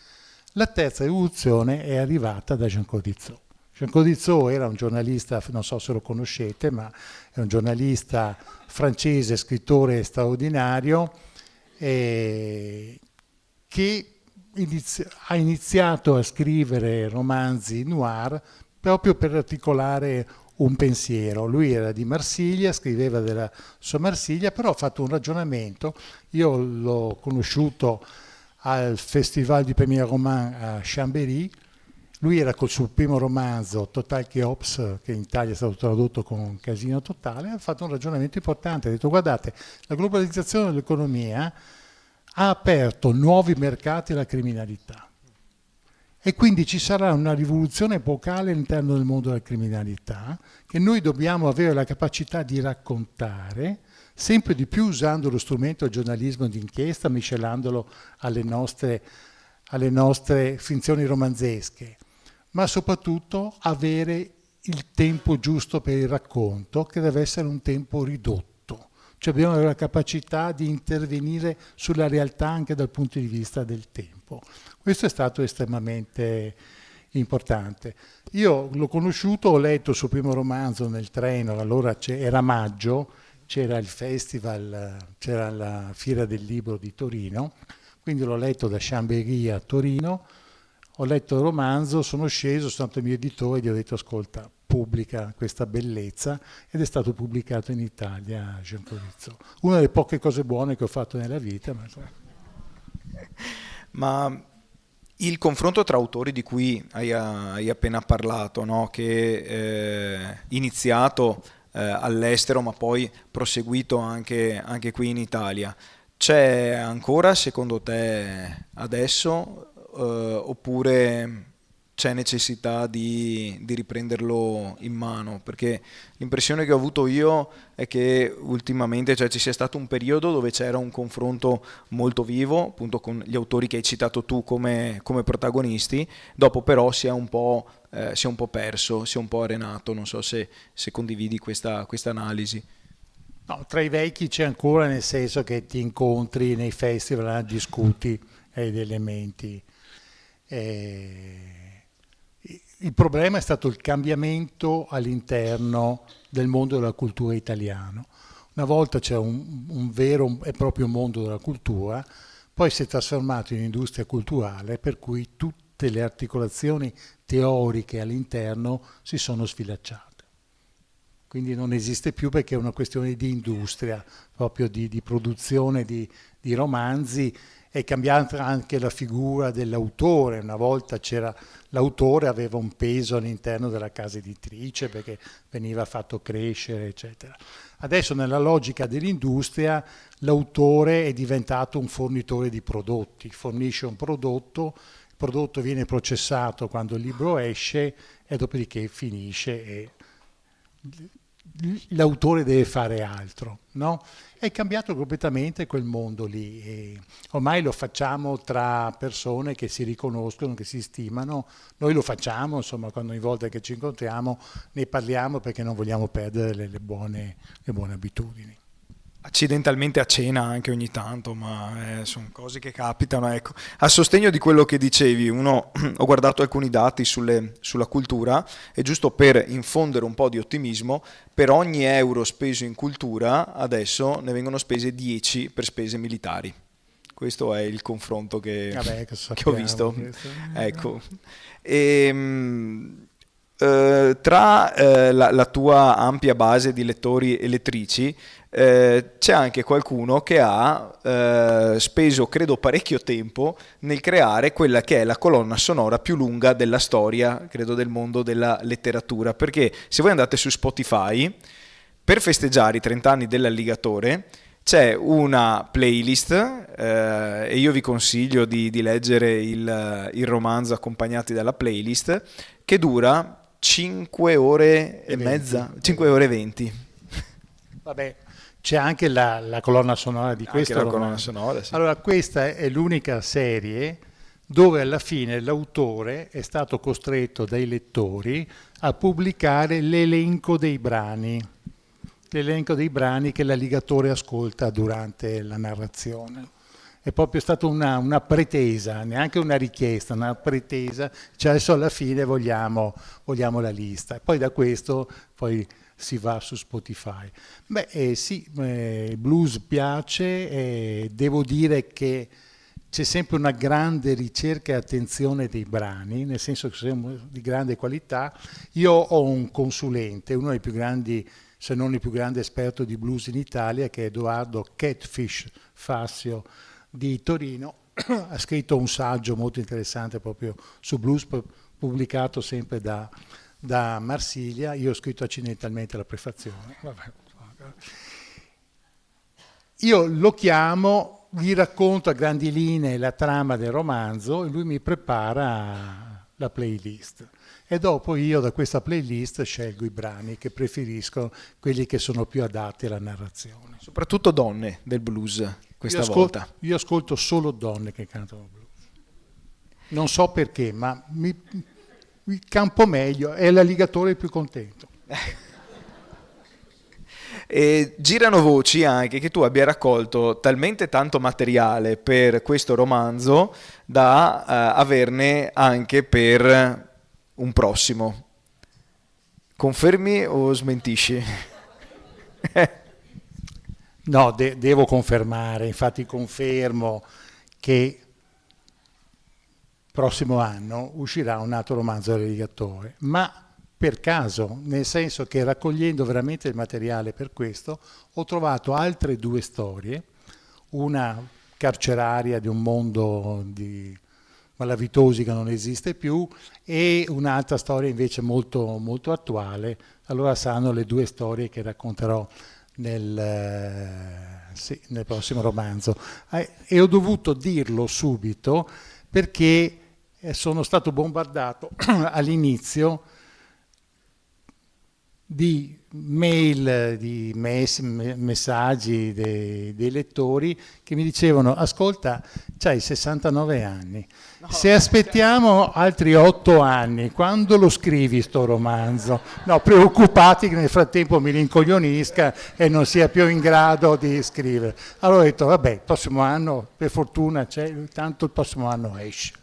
La terza rivoluzione è arrivata da Jean-Claude Izzo. Jean-Claude Izzo era un giornalista, non so se lo conoscete, ma è un giornalista francese, scrittore straordinario, che ha iniziato a scrivere romanzi noir proprio per articolare un pensiero. Lui era di Marsiglia, scriveva della sua Marsiglia, però ha fatto un ragionamento. Io l'ho conosciuto al Festival du Premier Roman a Chambéry. Lui era col suo primo romanzo Total Cheops, che in Italia è stato tradotto con un casino totale, ha fatto un ragionamento importante, ha detto guardate, la globalizzazione dell'economia ha aperto nuovi mercati alla criminalità e quindi ci sarà una rivoluzione epocale all'interno del mondo della criminalità che noi dobbiamo avere la capacità di raccontare sempre di più usando lo strumento del giornalismo d'inchiesta, miscelandolo alle nostre finzioni romanzesche, ma soprattutto avere il tempo giusto per il racconto, che deve essere un tempo ridotto. Cioè abbiamo la capacità di intervenire sulla realtà anche dal punto di vista del tempo. Questo è stato estremamente importante. Io l'ho conosciuto, ho letto il suo primo romanzo nel treno, allora era maggio, c'era il festival, c'era la Fiera del Libro di Torino, quindi l'ho letto da Chambéry a Torino, ho letto il romanzo, sono sceso, sono stato il mio editore e gli ho detto ascolta, pubblica questa bellezza, ed è stato pubblicato in Italia a Jean Corizzo. Una delle poche cose buone che ho fatto nella vita. Ma il confronto tra autori di cui hai appena parlato, no? Che iniziato all'estero ma poi proseguito anche qui in Italia, c'è ancora secondo te adesso oppure c'è necessità di riprenderlo in mano? Perché l'impressione che ho avuto io è che ultimamente, cioè, ci sia stato un periodo dove c'era un confronto molto vivo, appunto con gli autori che hai citato tu come protagonisti, dopo però si è un po' perso, si è un po' arenato, non so se condividi questa analisi. No, tra i vecchi c'è ancora, nel senso che ti incontri nei festival, discuti degli elementi. Il problema è stato il cambiamento all'interno del mondo della cultura italiano. Una volta c'era un vero e proprio mondo della cultura, poi si è trasformato in industria culturale, per cui tutte le articolazioni teoriche all'interno si sono sfilacciate. Quindi non esiste più perché è una questione di industria, proprio di produzione di romanzi. È cambiata anche la figura dell'autore. Una volta c'era l'autore, aveva un peso all'interno della casa editrice perché veniva fatto crescere, eccetera. Adesso nella logica dell'industria l'autore è diventato un fornitore di prodotti, fornisce un prodotto, il prodotto viene processato quando il libro esce e dopodiché finisce e l'autore deve fare altro, no? È cambiato completamente quel mondo lì e ormai lo facciamo tra persone che si riconoscono, che si stimano. Noi lo facciamo, insomma, quando ogni volta che ci incontriamo ne parliamo perché non vogliamo perdere le buone abitudini. Accidentalmente a cena anche ogni tanto, ma sono cose che capitano, ecco. A sostegno di quello che dicevi, ho guardato alcuni dati sulla cultura e giusto per infondere un po' di ottimismo, per ogni euro speso in cultura adesso ne vengono spese 10 per spese militari. Questo è il confronto Vabbè, che ho visto. questo. Ecco. Tra la tua ampia base di lettori e lettrici, c'è anche qualcuno che ha speso, credo, parecchio tempo nel creare quella che è la colonna sonora più lunga della storia, credo, del mondo della letteratura. Perché se voi andate su Spotify, per festeggiare i 30 anni dell'Alligatore, c'è una playlist e io vi consiglio di leggere il romanzo accompagnati dalla playlist, che dura 5 ore e mezza, 5 ore e 20. Vabbè, c'è anche la colonna sonora di Anche questo la romanzo. colonna sonora, sì. Allora, questa è l'unica serie dove alla fine l'autore è stato costretto dai lettori a pubblicare l'elenco dei brani che l'alligatore ascolta durante la narrazione. È proprio stata una pretesa, neanche una richiesta, una pretesa, cioè adesso alla fine vogliamo la lista. E poi da questo poi si va su Spotify. Beh, sì, il blues piace, devo dire che c'è sempre una grande ricerca e attenzione dei brani, nel senso che sono di grande qualità. Io ho un consulente, uno dei più grandi, se non il più grande esperto di blues in Italia, che è Edoardo Catfish Fassio di Torino. Ha scritto un saggio molto interessante proprio su blues, pubblicato sempre da Marsiglia. Io ho scritto accidentalmente la prefazione. Vabbè. Io lo chiamo, gli racconto a grandi linee la trama del romanzo e lui mi prepara la playlist. E dopo io da questa playlist scelgo i brani che preferisco, quelli che sono più adatti alla narrazione. Soprattutto donne del blues questa volta. Io ascolto solo donne che cantano blues. Non so perché, ma mi campo meglio, è l'alligatore più contento. E girano voci anche che tu abbia raccolto talmente tanto materiale per questo romanzo da averne anche per un prossimo. Confermi o smentisci? No, devo confermare, infatti confermo che prossimo anno uscirà un altro romanzo dell'Alligatore, ma per caso, nel senso che raccogliendo veramente il materiale per questo, ho trovato altre due storie, una carceraria di un mondo di malavitosi che non esiste più e un'altra storia invece molto, molto attuale. Allora saranno le due storie che racconterò nel prossimo romanzo. E ho dovuto dirlo subito perché sono stato bombardato all'inizio di mail, di messaggi dei lettori che mi dicevano: ascolta, c'hai 69 anni, se aspettiamo altri 8 anni, quando lo scrivi sto romanzo? No, preoccupati che nel frattempo mi rincoglionisca e non sia più in grado di scrivere. Allora ho detto, vabbè, il prossimo anno, per fortuna c'è, tanto il prossimo anno esce.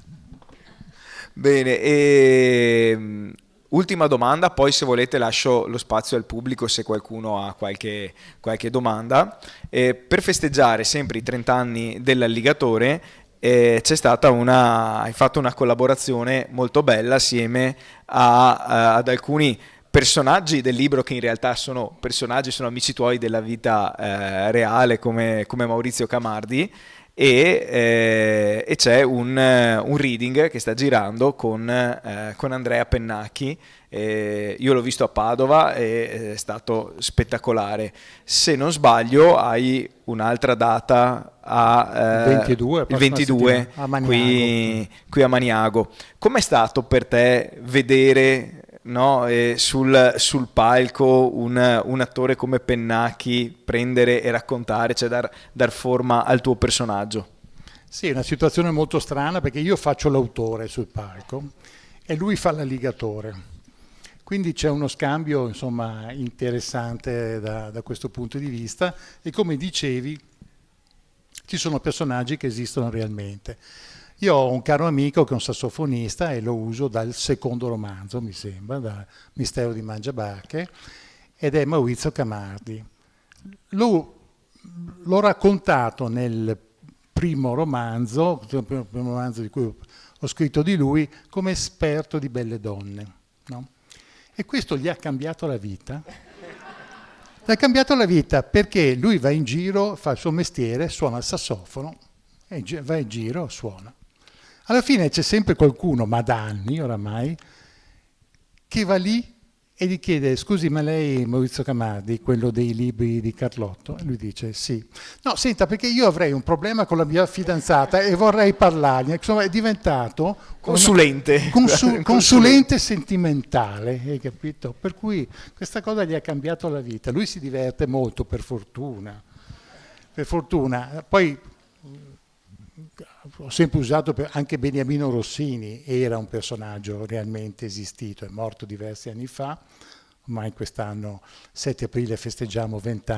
Bene, ultima domanda, poi se volete lascio lo spazio al pubblico se qualcuno ha qualche domanda. Per festeggiare sempre i 30 anni dell'Alligatore, hai fatto una collaborazione molto bella assieme ad alcuni personaggi del libro che in realtà sono amici tuoi della vita reale come Maurizio Camardi e c'è un reading che sta girando con Andrea Pennacchi. Io l'ho visto a Padova e è stato spettacolare. Se non sbaglio hai un'altra data il 22 a Maniago. qui a Maniago. Com'è stato per te vedere, no, sul palco un attore come Pennacchi prendere e raccontare, cioè dar forma al tuo personaggio? Sì, è una situazione molto strana perché io faccio l'autore sul palco e lui fa l'alligatore. Quindi c'è uno scambio, insomma, interessante da questo punto di vista e come dicevi ci sono personaggi che esistono realmente. Io ho un caro amico che è un sassofonista e lo uso dal secondo romanzo, mi sembra, da Mistero di Mangiabarche, ed è Maurizio Camardi. L'ho raccontato nel primo romanzo di cui ho scritto di lui, come esperto di belle donne, no? E questo gli ha cambiato la vita. Gli ha cambiato la vita perché lui va in giro, fa il suo mestiere, suona il sassofono, e va in giro, suona. Alla fine c'è sempre qualcuno, ma da anni oramai, che va lì e gli chiede: scusi, ma lei è Maurizio Camardi, quello dei libri di Carlotto? E lui dice sì. No, senta, perché io avrei un problema con la mia fidanzata e vorrei parlargli. Insomma, è diventato consulente sentimentale, hai capito? Per cui questa cosa gli ha cambiato la vita. Lui si diverte molto, per fortuna. Per fortuna. Poi ho sempre usato anche Beniamino Rossini, era un personaggio realmente esistito, è morto diversi anni fa, ormai quest'anno 7 aprile ricordiamo 20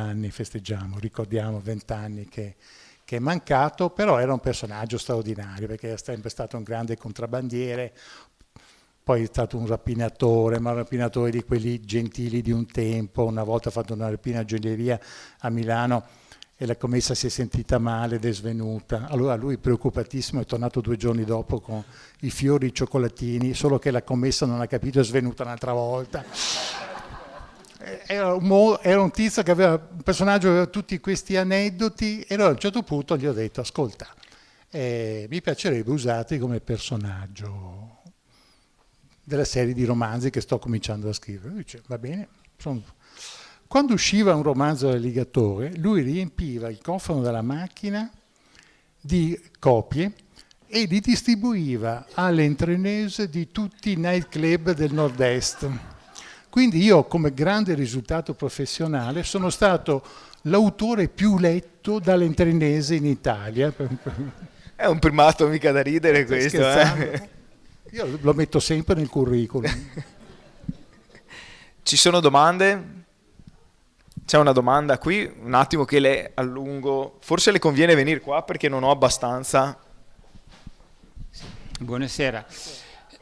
anni che è mancato, però era un personaggio straordinario perché era sempre stato un grande contrabbandiere, poi è stato un rapinatore, ma un rapinatore di quelli gentili di un tempo. Una volta ha fatto una rapina a gioielleria a Milano e la commessa si è sentita male ed è svenuta. Allora lui, preoccupatissimo, è tornato 2 giorni dopo con i fiori e i cioccolatini, solo che la commessa non ha capito, è svenuta un'altra volta. Era un tizio che aveva, un personaggio che aveva tutti questi aneddoti, e allora a un certo punto gli ho detto: ascolta, mi piacerebbe usarti come personaggio della serie di romanzi che sto cominciando a scrivere. Lui dice: va bene. Quando usciva un romanzo dell'Alligatore, lui riempiva il cofano della macchina di copie e li distribuiva all'entrenese di tutti i nightclub del nord-est. Quindi io, come grande risultato professionale, sono stato l'autore più letto dall'entrenese in Italia. È un primato mica da ridere questo. Io lo metto sempre nel curriculum. Ci sono domande? C'è una domanda qui, un attimo che le allungo. Forse le conviene venire qua perché non ho abbastanza. Buonasera.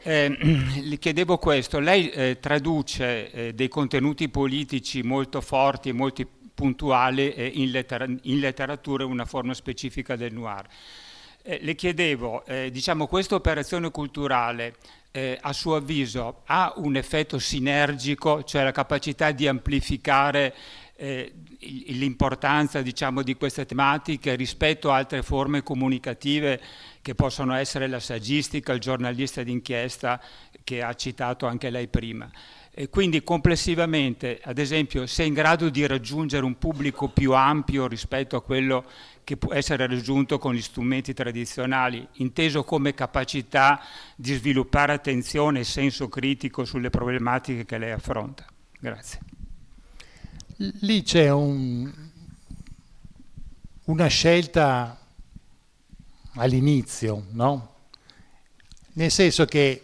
Le chiedevo questo. Lei traduce dei contenuti politici molto forti, molto puntuale in letteratura una forma specifica del noir. Le chiedevo, diciamo, questa operazione culturale a suo avviso ha un effetto sinergico, cioè la capacità di amplificare l'importanza, diciamo, di queste tematiche rispetto a altre forme comunicative che possono essere la saggistica, il giornalista d'inchiesta che ha citato anche lei prima. E quindi complessivamente, ad esempio, se è in grado di raggiungere un pubblico più ampio rispetto a quello che può essere raggiunto con gli strumenti tradizionali, inteso come capacità di sviluppare attenzione e senso critico sulle problematiche che lei affronta. Grazie. Lì c'è una scelta all'inizio, no? Nel senso che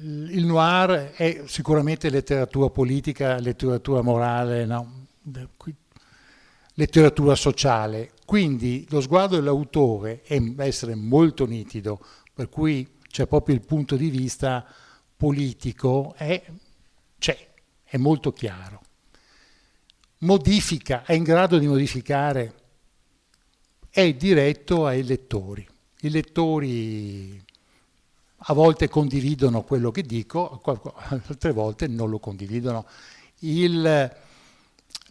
il noir è sicuramente letteratura politica, letteratura morale, no? Letteratura sociale, quindi lo sguardo dell'autore è essere molto nitido, per cui c'è proprio il punto di vista politico, è molto chiaro. Modifica, è in grado di modificare, è diretto ai lettori. I lettori a volte condividono quello che dico, altre volte non lo condividono.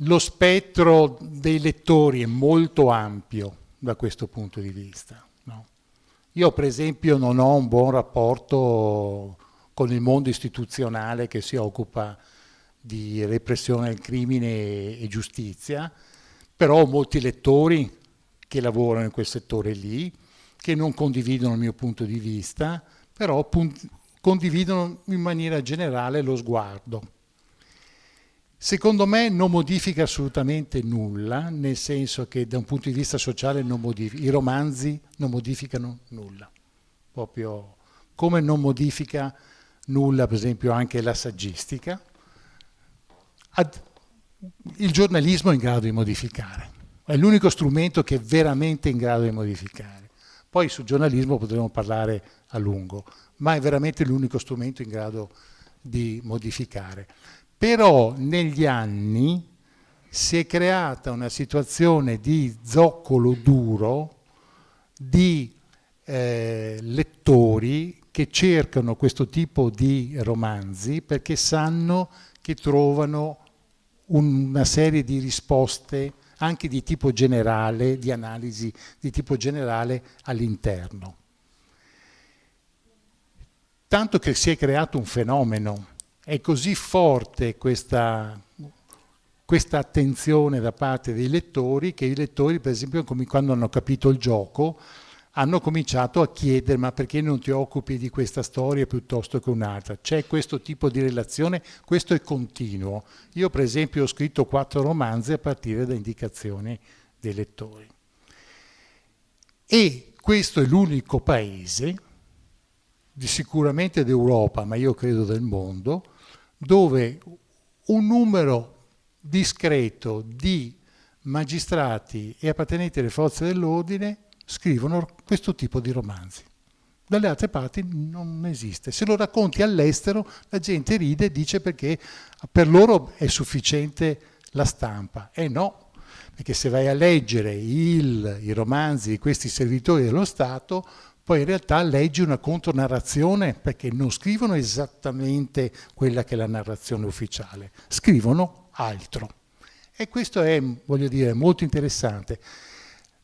Lo spettro dei lettori è molto ampio da questo punto di vista, no? Io per esempio non ho un buon rapporto con il mondo istituzionale che si occupa di repressione del crimine e giustizia, però ho molti lettori che lavorano in quel settore lì, che non condividono il mio punto di vista, però condividono in maniera generale lo sguardo. Secondo me non modifica assolutamente nulla, nel senso che da un punto di vista sociale i romanzi non modificano nulla, proprio come non modifica nulla per esempio anche la saggistica. Il giornalismo è in grado di modificare, è l'unico strumento che è veramente in grado di modificare. Poi sul giornalismo potremo parlare a lungo, ma è veramente l'unico strumento in grado di modificare. Però negli anni si è creata una situazione di zoccolo duro di lettori che cercano questo tipo di romanzi perché sanno che trovano una serie di risposte anche di tipo generale, di analisi di tipo generale all'interno. Tanto che si è creato un fenomeno. È così forte questa attenzione da parte dei lettori che i lettori, per esempio, quando hanno capito il gioco, hanno cominciato a chiedere ma perché non ti occupi di questa storia piuttosto che un'altra? C'è questo tipo di relazione, questo è continuo. Io per esempio ho scritto 4 romanzi a partire da indicazioni dei lettori. E questo è l'unico paese, sicuramente d'Europa, ma io credo del mondo, dove un numero discreto di magistrati e appartenenti alle forze dell'ordine scrivono questo tipo di romanzi. Dalle altre parti non esiste. Se lo racconti all'estero la gente ride e dice perché per loro è sufficiente la stampa. E no, perché se vai a leggere i romanzi di questi servitori dello Stato, poi in realtà leggi una contonarrazione perché non scrivono esattamente quella che è la narrazione ufficiale, scrivono altro. E questo è, voglio dire, molto interessante.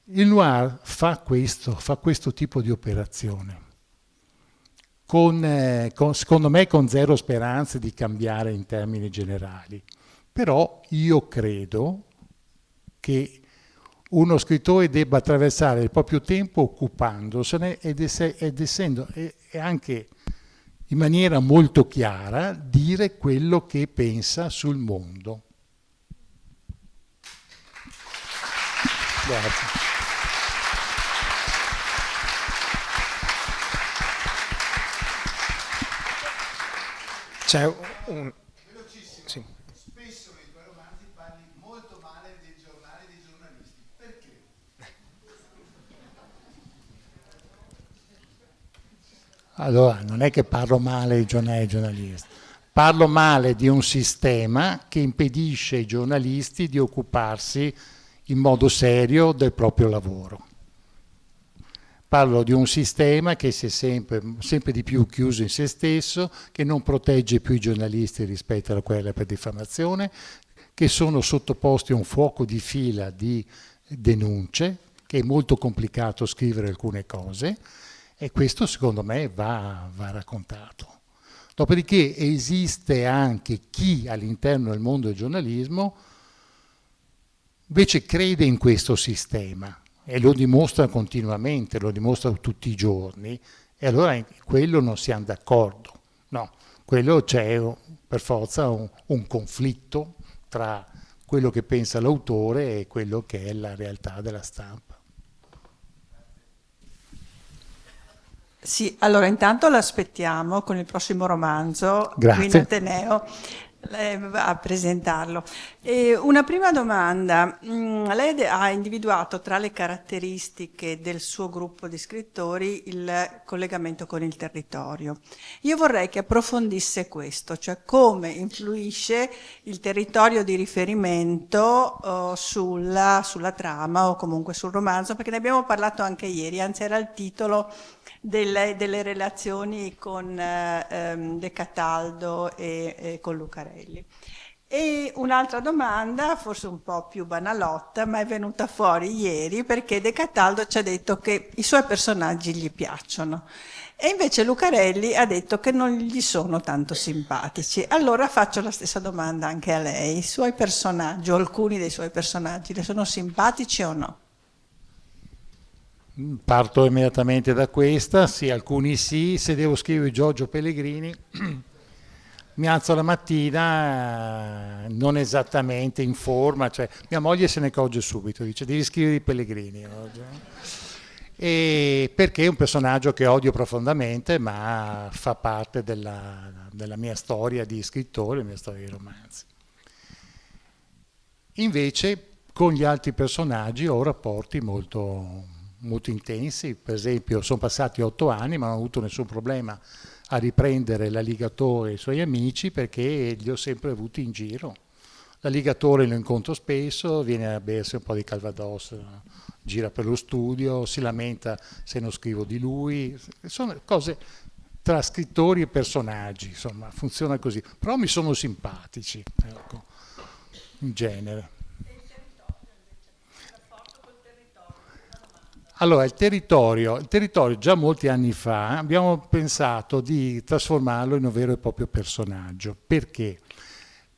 Il noir fa questo tipo di operazione, secondo me con zero speranze di cambiare in termini generali. Però io credo che uno scrittore debba attraversare il proprio tempo occupandosene e anche in maniera molto chiara dire quello che pensa sul mondo. Grazie. C'è un... Sì. Spesso nei tuoi romanzi parli molto male dei giornali e dei giornalisti. Perché? Allora, non è che parlo male dei giornali e dei giornalisti. Parlo male di un sistema che impedisce ai giornalisti di occuparsi in modo serio del proprio lavoro. Parlo di un sistema che si è sempre di più chiuso in se stesso, che non protegge più i giornalisti rispetto a quella per diffamazione, che sono sottoposti a un fuoco di fila di denunce, che è molto complicato scrivere alcune cose, e questo secondo me va raccontato. Dopodiché esiste anche chi all'interno del mondo del giornalismo invece crede in questo sistema e lo dimostra continuamente, lo dimostra tutti i giorni, e allora in quello non siamo d'accordo. No, quello c'è per forza un conflitto tra quello che pensa l'autore e quello che è la realtà della stampa. Sì, allora intanto l'aspettiamo con il prossimo romanzo Grazie. qui in Ateneo a presentarlo. E una prima domanda, lei ha individuato tra le caratteristiche del suo gruppo di scrittori il collegamento con il territorio. Io vorrei che approfondisse questo, cioè come influisce il territorio di riferimento sulla trama o comunque sul romanzo, perché ne abbiamo parlato anche ieri, anzi era il titolo delle relazioni con De Cataldo e con Lucarelli. E un'altra domanda, forse un po' più banalotta, ma è venuta fuori ieri perché De Cataldo ci ha detto che i suoi personaggi gli piacciono e invece Lucarelli ha detto che non gli sono tanto simpatici. Allora faccio la stessa domanda anche a lei. I suoi personaggi, o alcuni dei suoi personaggi, le sono simpatici o no? Parto immediatamente da questa, sì, alcuni sì. Se devo scrivere Giorgio Pellegrini mi alzo la mattina non esattamente in forma, cioè mia moglie se ne accorge subito, dice devi scrivere i Pellegrini oggi. E perché è un personaggio che odio profondamente, ma fa parte della mia storia di scrittore, della mia storia di romanzi. Invece con gli altri personaggi ho rapporti molto intensi. Per esempio sono passati 8 anni ma non ho avuto nessun problema a riprendere l'Alligatore e i suoi amici perché li ho sempre avuti in giro. L'Alligatore lo incontro spesso, viene a bersi un po' di Calvados, gira per lo studio, si lamenta se non scrivo di lui. Sono cose tra scrittori e personaggi, insomma, funziona così. Però mi sono simpatici, ecco, in genere. Allora, il territorio già molti anni fa abbiamo pensato di trasformarlo in un vero e proprio personaggio. Perché?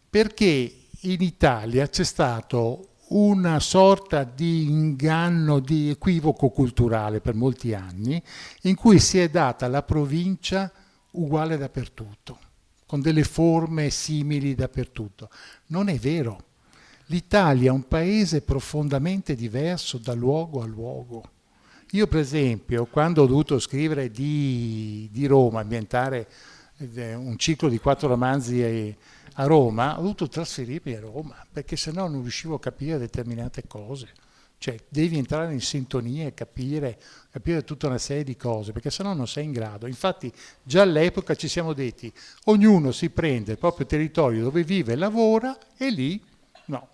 Perché in Italia c'è stato una sorta di inganno, di equivoco culturale per molti anni, in cui si è data la provincia uguale dappertutto, con delle forme simili dappertutto. Non è vero. L'Italia è un paese profondamente diverso da luogo a luogo. Io per esempio quando ho dovuto scrivere di Roma, ambientare un ciclo di 4 romanzi a Roma, ho dovuto trasferirmi a Roma perché sennò non riuscivo a capire determinate cose. Cioè devi entrare in sintonia e capire tutta una serie di cose, perché sennò non sei in grado. Infatti già all'epoca ci siamo detti ognuno si prende il proprio territorio dove vive e lavora e lì no,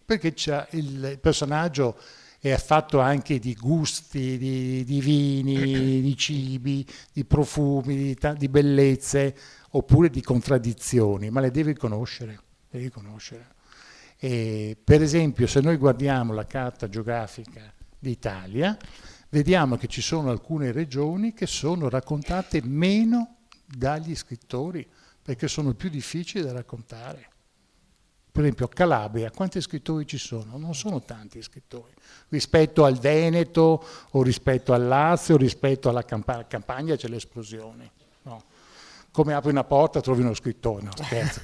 perché c'è il personaggio è fatto anche di gusti, di vini, di cibi, di profumi, di bellezze, oppure di contraddizioni, ma le devi conoscere. E, per esempio, se noi guardiamo la carta geografica d'Italia, vediamo che ci sono alcune regioni che sono raccontate meno dagli scrittori, perché sono più difficili da raccontare. Per esempio a Calabria, quanti scrittori ci sono? Non sono tanti scrittori, rispetto al Veneto o rispetto al Lazio o rispetto alla Campania c'è l'esplosione. No. Come apri una porta trovi uno scrittore, no scherzo.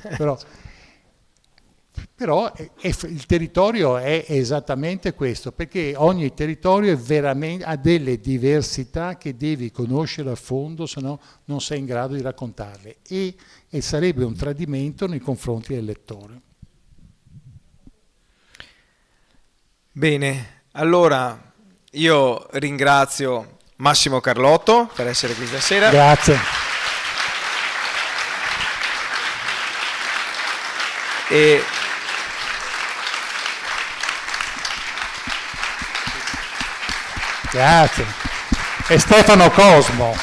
Però il territorio è esattamente questo, perché ogni territorio ha delle diversità che devi conoscere a fondo, se no non sei in grado di raccontarle e sarebbe un tradimento nei confronti del lettore. Bene, allora io ringrazio Massimo Carlotto per essere qui stasera. Grazie. E Grazie. E Stefano Cosmo.